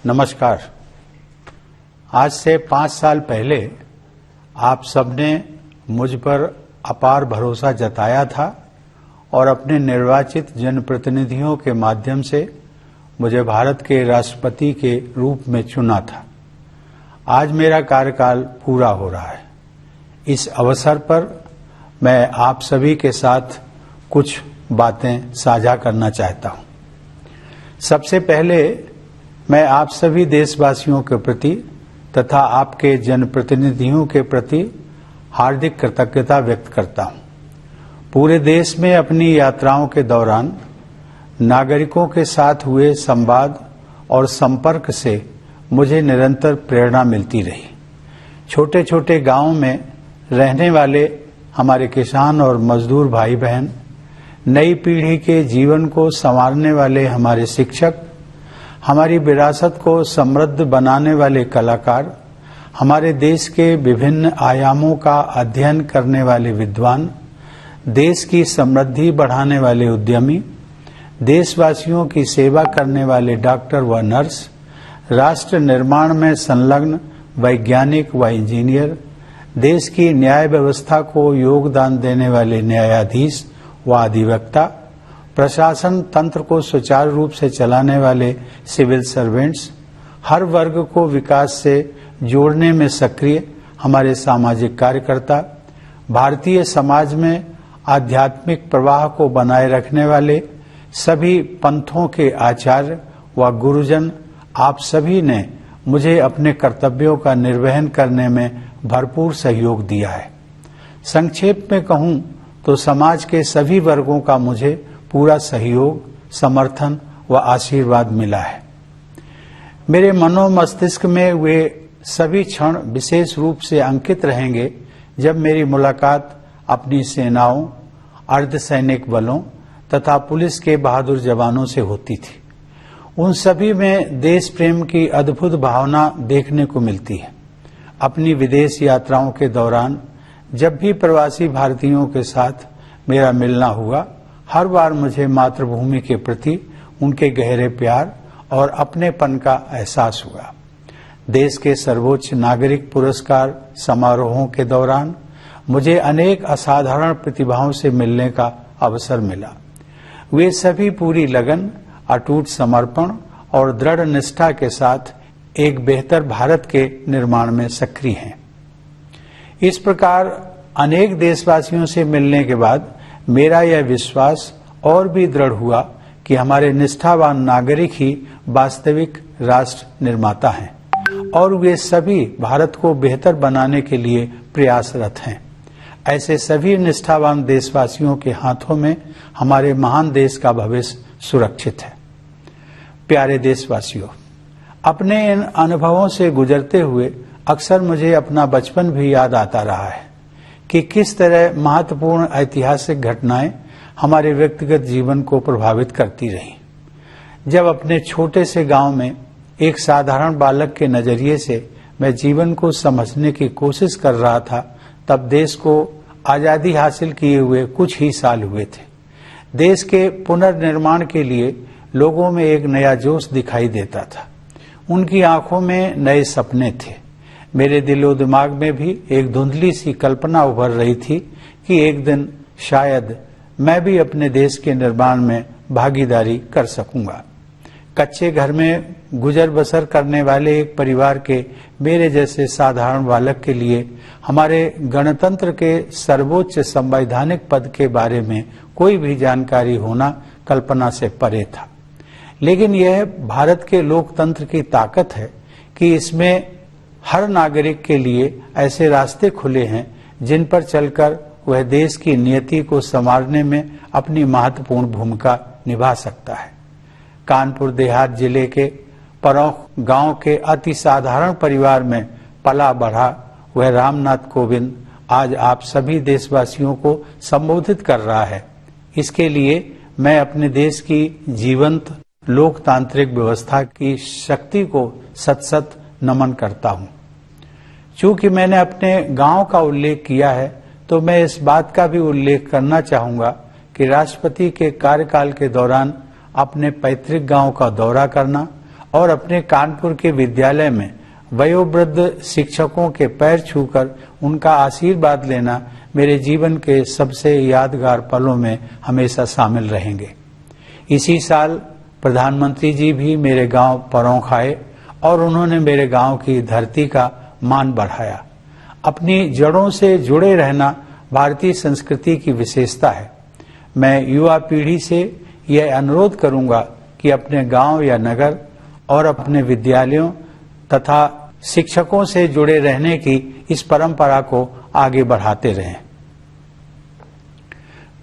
नमस्कार। आज से 5 साल पहले आप सबने मुझ पर अपार भरोसा जताया था और अपने निर्वाचित जनप्रतिनिधियों के माध्यम से मुझे भारत के राष्ट्रपति के रूप में चुना था। आज मेरा कार्यकाल पूरा हो रहा है। इस अवसर पर मैं आप सभी के साथ कुछ बातें साझा करना चाहता हूं। सबसे पहले मैं आप सभी देशवासियों के प्रति तथा आपके जनप्रतिनिधियों के प्रति हार्दिक कृतज्ञता व्यक्त करता हूं। पूरे देश में अपनी यात्राओं के दौरान नागरिकों के साथ हुए संवाद और संपर्क से मुझे निरंतर प्रेरणा मिलती रही। छोटे छोटे गांवों में रहने वाले हमारे किसान और मजदूर भाई बहन, नई पीढ़ी के जीवन को संवारने वाले हमारे शिक्षक, हमारी विरासत को समृद्ध बनाने वाले कलाकार, हमारे देश के विभिन्न आयामों का अध्ययन करने वाले विद्वान, देश की समृद्धि बढ़ाने वाले उद्यमी, देशवासियों की सेवा करने वाले डॉक्टर व नर्स, राष्ट्र निर्माण में संलग्न वैज्ञानिक व इंजीनियर, देश की न्याय व्यवस्था को योगदान देने वाले न्यायाधीश व अधिवक्ता, प्रशासन तंत्र को सुचारू रूप से चलाने वाले सिविल सर्वेंट्स, हर वर्ग को विकास से जोड़ने में सक्रिय हमारे सामाजिक कार्यकर्ता, भारतीय समाज में आध्यात्मिक प्रवाह को बनाए रखने वाले सभी पंथों के आचार्य व गुरुजन, आप सभी ने मुझे अपने कर्तव्यों का निर्वहन करने में भरपूर सहयोग दिया है। संक्षेप में कहूं तो समाज के सभी वर्गों का मुझे पूरा सहयोग, समर्थन व आशीर्वाद मिला है। मेरे मनो मस्तिष्क में वे सभी क्षण विशेष रूप से अंकित रहेंगे जब मेरी मुलाकात अपनी सेनाओं, अर्धसैनिक बलों तथा पुलिस के बहादुर जवानों से होती थी। उन सभी में देश प्रेम की अद्भुत भावना देखने को मिलती है। अपनी विदेश यात्राओं के दौरान जब भी प्रवासी भारतीयों के साथ मेरा मिलना हुआ, हर बार मुझे मातृभूमि के प्रति उनके गहरे प्यार और अपनेपन का एहसास हुआ। देश के सर्वोच्च नागरिक पुरस्कार समारोहों के दौरान मुझे अनेक असाधारण प्रतिभाओं से मिलने का अवसर मिला। वे सभी पूरी लगन, अटूट समर्पण और दृढ़ निष्ठा के साथ एक बेहतर भारत के निर्माण में सक्रिय हैं। इस प्रकार अनेक देशवासियों से मिलने के बाद मेरा यह विश्वास और भी दृढ़ हुआ कि हमारे निष्ठावान नागरिक ही वास्तविक राष्ट्र निर्माता हैं और वे सभी भारत को बेहतर बनाने के लिए प्रयासरत हैं। ऐसे सभी निष्ठावान देशवासियों के हाथों में हमारे महान देश का भविष्य सुरक्षित है। प्यारे देशवासियों, अपने इन अनुभवों से गुजरते हुए अक्सर मुझे अपना बचपन भी याद आता रहा है कि किस तरह महत्वपूर्ण ऐतिहासिक घटनाएं हमारे व्यक्तिगत जीवन को प्रभावित करती रहीं। जब अपने छोटे से गांव में एक साधारण बालक के नजरिए से मैं जीवन को समझने की कोशिश कर रहा था, तब देश को आजादी हासिल किए हुए कुछ ही साल हुए थे। देश के पुनर्निर्माण के लिए लोगों में एक नया जोश दिखाई देता था। उनकी आंखों में नए सपने थे। मेरे दिलो दिमाग में भी एक धुंधली सी कल्पना उभर रही थी कि एक दिन शायद मैं भी अपने देश के निर्माण में भागीदारी कर सकूंगा। कच्चे घर में गुजर बसर करने वाले एक परिवार के मेरे जैसे साधारण बालक के लिए हमारे गणतंत्र के सर्वोच्च संवैधानिक पद के बारे में कोई भी जानकारी होना कल्पना से परे था। लेकिन यह भारत के लोकतंत्र की ताकत है कि इसमें हर नागरिक के लिए ऐसे रास्ते खुले हैं जिन पर चलकर वह देश की नियति को संवारने में अपनी महत्वपूर्ण भूमिका निभा सकता है। कानपुर देहात जिले के परौख गांव के अति साधारण परिवार में पला बढ़ा वह रामनाथ कोविंद आज आप सभी देशवासियों को संबोधित कर रहा है। इसके लिए मैं अपने देश की जीवंत लोकतांत्रिक व्यवस्था की शक्ति को सत सत नमन करता हूं। चूंकि मैंने अपने गांव का उल्लेख किया है, तो मैं इस बात का भी उल्लेख करना चाहूंगा कि राष्ट्रपति के कार्यकाल के दौरान अपने पैतृक गांव का दौरा करना और अपने कानपुर के विद्यालय में वयोवृद्ध शिक्षकों के पैर छूकर उनका आशीर्वाद लेना मेरे जीवन के सबसे यादगार पलों में हमेशा शामिल रहेंगे। इसी साल प्रधानमंत्री जी भी मेरे गांव परौंख आए और उन्होंने मेरे गांव की धरती का मान बढ़ाया। अपनी जड़ों से जुड़े रहना भारतीय संस्कृति की विशेषता है। मैं युवा पीढ़ी से यह अनुरोध करूंगा कि अपने गांव या नगर और अपने विद्यालयों तथा शिक्षकों से जुड़े रहने की इस परंपरा को आगे बढ़ाते रहें।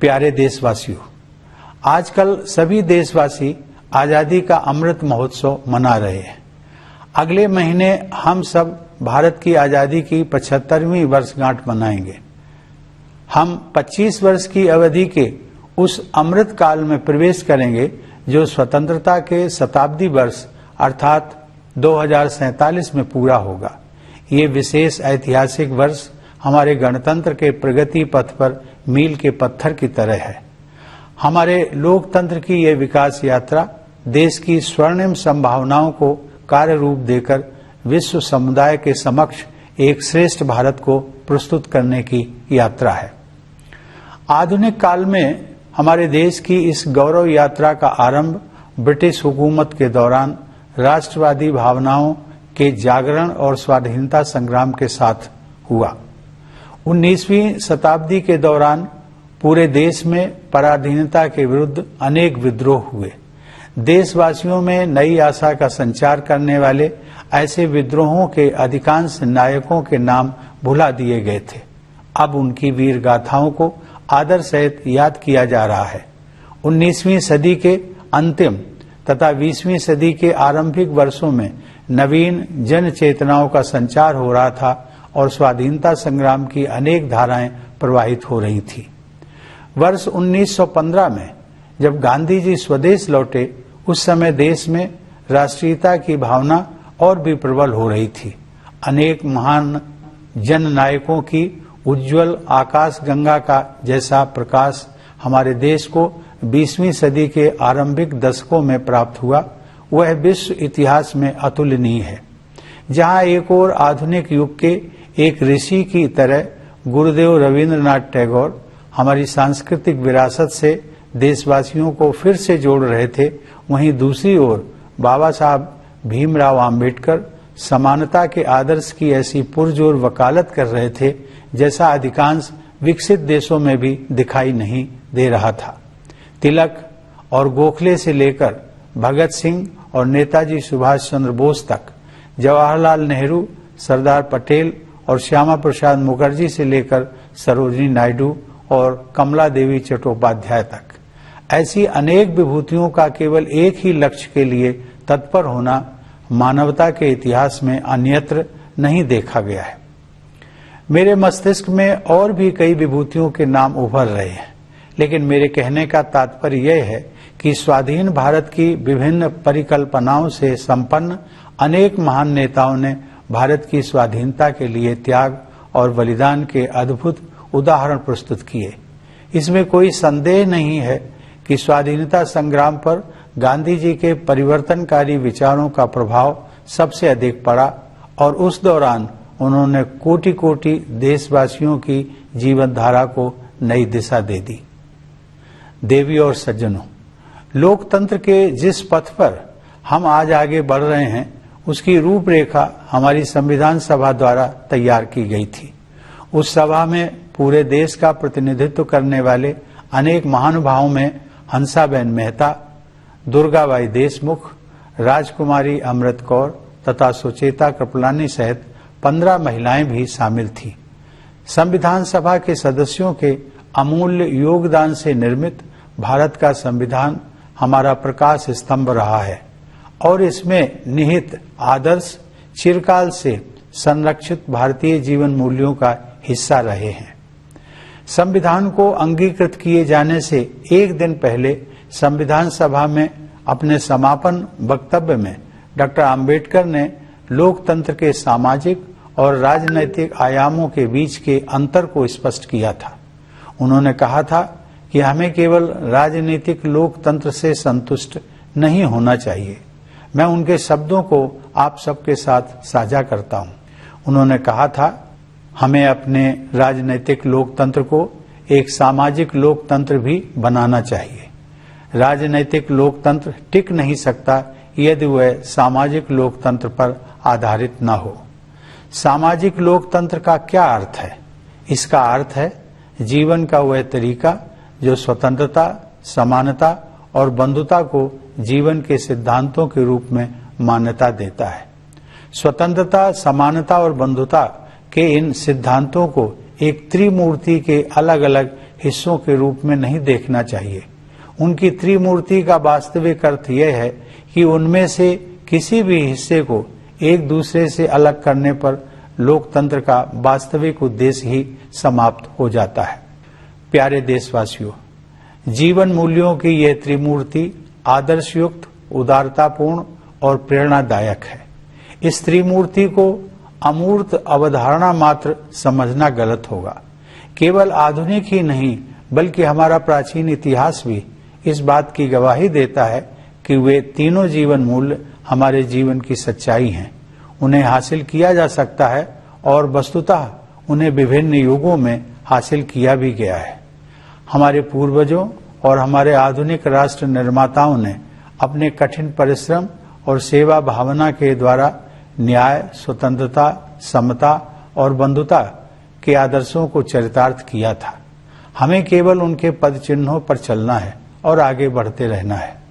प्यारे देशवासियों, आजकल सभी देशवासी आजादी का अमृत महोत्सव मना रहे हैं। अगले महीने हम सब भारत की आजादी की 75वीं वर्षगांठ मनाएंगे। हम 25 वर्ष की अवधि के उस अमृत काल में प्रवेश करेंगे जो स्वतंत्रता के शताब्दी वर्ष अर्थात 2047 में पूरा होगा। ये विशेष ऐतिहासिक वर्ष हमारे गणतंत्र के प्रगति पथ पर मील के पत्थर की तरह है। हमारे लोकतंत्र की ये विकास यात्रा देश की स्वर्णिम संभावनाओं को कार्य रूप देकर विश्व समुदाय के समक्ष एक श्रेष्ठ भारत को प्रस्तुत करने की यात्रा है। आधुनिक काल में हमारे देश की इस गौरव यात्रा का आरंभ ब्रिटिश हुकूमत के दौरान राष्ट्रवादी भावनाओं के जागरण और स्वाधीनता संग्राम के साथ हुआ। 19वीं शताब्दी के दौरान पूरे देश में पराधीनता के विरुद्ध अनेक विद्रोह हुए। देशवासियों में नई आशा का संचार करने वाले ऐसे विद्रोहों के अधिकांश नायकों के नाम भुला दिए गए थे। अब उनकी वीर गाथाओं को आदर सहित याद किया जा रहा है। 19वीं सदी के अंतिम तथा 20वीं सदी के आरंभिक वर्षों में नवीन जन चेतनाओं का संचार हो रहा था और स्वाधीनता संग्राम की अनेक धाराएं प्रवाहित हो रही थी। वर्ष 1915 में जब गांधी जी स्वदेश लौटे, उस समय देश में राष्ट्रीयता की भावना और भी प्रबल हो रही थी। अनेक महान जन नायकों की उज्जवल आकाश गंगा का जैसा प्रकाश हमारे देश को 20वीं सदी के आरंभिक दशकों में प्राप्त हुआ, वह विश्व इतिहास में अतुलनीय है। जहां एक और आधुनिक युग के एक ऋषि की तरह गुरुदेव रविंद्रनाथ टैगोर हमारी सांस्कृतिक विरासत से देशवासियों को फिर से जोड़ रहे थे, वहीं दूसरी ओर बाबा साहब भीमराव आम्बेडकर समानता के आदर्श की ऐसी पुरजोर वकालत कर रहे थे जैसा अधिकांश विकसित देशों में भी दिखाई नहीं दे रहा था। तिलक और गोखले से लेकर भगत सिंह और नेताजी सुभाष चंद्र बोस तक, जवाहरलाल नेहरू, सरदार पटेल और श्यामा प्रसाद मुखर्जी से लेकर सरोजिनी नायडू और कमला देवी चट्टोपाध्याय तक, ऐसी अनेक विभूतियों का केवल एक ही लक्ष्य के लिए तत्पर होना मानवता के इतिहास में अन्यत्र नहीं देखा गया है। मेरे मस्तिष्क में और भी कई विभूतियों के नाम उभर रहे हैं, लेकिन मेरे कहने का तात्पर्य यह है कि स्वाधीन भारत की विभिन्न परिकल्पनाओं से संपन्न अनेक महान नेताओं ने भारत की स्वाधीनता के लिए त्याग और बलिदान के अद्भुत उदाहरण प्रस्तुत किए। इसमें कोई संदेह नहीं है कि स्वाधीनता संग्राम पर गांधी जी के परिवर्तनकारी विचारों का प्रभाव सबसे अधिक पड़ा और उस दौरान उन्होंने कोटि कोटि देशवासियों की जीवन धारा को नई दिशा दे दी। देवी और सज्जनों, लोकतंत्र के जिस पथ पर हम आज आगे बढ़ रहे हैं, उसकी रूपरेखा हमारी संविधान सभा द्वारा तैयार की गई थी। उस सभा में पूरे देश का प्रतिनिधित्व करने वाले अनेक महानुभावों में हंसाबेन मेहता, दुर्गाबाई देशमुख, राजकुमारी अमृत कौर तथा सुचेता कृपलानी सहित 15 महिलाएं भी शामिल थीं। संविधान सभा के सदस्यों के अमूल्य योगदान से निर्मित भारत का संविधान हमारा प्रकाश स्तंभ रहा है और इसमें निहित आदर्श चिरकाल से संरक्षित भारतीय जीवन मूल्यों का हिस्सा रहे हैं। संविधान को अंगीकृत किए जाने से एक दिन पहले संविधान सभा में अपने समापन वक्तव्य में डॉक्टर आम्बेडकर ने लोकतंत्र के सामाजिक और राजनैतिक आयामों के बीच के अंतर को स्पष्ट किया था। उन्होंने कहा था कि हमें केवल राजनीतिक लोकतंत्र से संतुष्ट नहीं होना चाहिए। मैं उनके शब्दों को आप सबके साथ साझा करता हूं। उन्होंने कहा था, हमें अपने राजनीतिक लोकतंत्र को एक सामाजिक लोकतंत्र भी बनाना चाहिए। राजनीतिक लोकतंत्र टिक नहीं सकता यदि वह सामाजिक लोकतंत्र पर आधारित न हो। सामाजिक लोकतंत्र का क्या अर्थ है? इसका अर्थ है जीवन का वह तरीका जो स्वतंत्रता, समानता और बंधुता को जीवन के सिद्धांतों के रूप में मान्यता देता है। स्वतंत्रता, समानता और बंधुता के इन सिद्धांतों को एक त्रिमूर्ति के अलग अलग हिस्सों के रूप में नहीं देखना चाहिए। उनकी त्रिमूर्ति का वास्तविक अर्थ यह है कि उनमें से किसी भी हिस्से को एक दूसरे से अलग करने पर लोकतंत्र का वास्तविक उद्देश्य ही समाप्त हो जाता है। प्यारे देशवासियों, जीवन मूल्यों की यह त्रिमूर्ति आदर्शयुक्त, उदारतापूर्ण और प्रेरणादायक है। इस त्रिमूर्ति को अमूर्त अवधारणा मात्र समझना गलत होगा। केवल आधुनिक ही नहीं बल्कि हमारा प्राचीन इतिहास भी इस बात की गवाही देता है कि वे तीनों जीवन मूल्य हमारे जीवन की सच्चाई हैं। उन्हें हासिल किया जा सकता है और वस्तुतः उन्हें विभिन्न युगों में हासिल किया भी गया है। हमारे पूर्वजों और हमारे आधुनिक राष्ट्र निर्माताओं ने अपने कठिन परिश्रम और सेवा भावना के द्वारा न्याय, स्वतंत्रता, समता और बंधुता के आदर्शों को चरितार्थ किया था। हमें केवल उनके पद चिन्हों पर चलना है और आगे बढ़ते रहना है।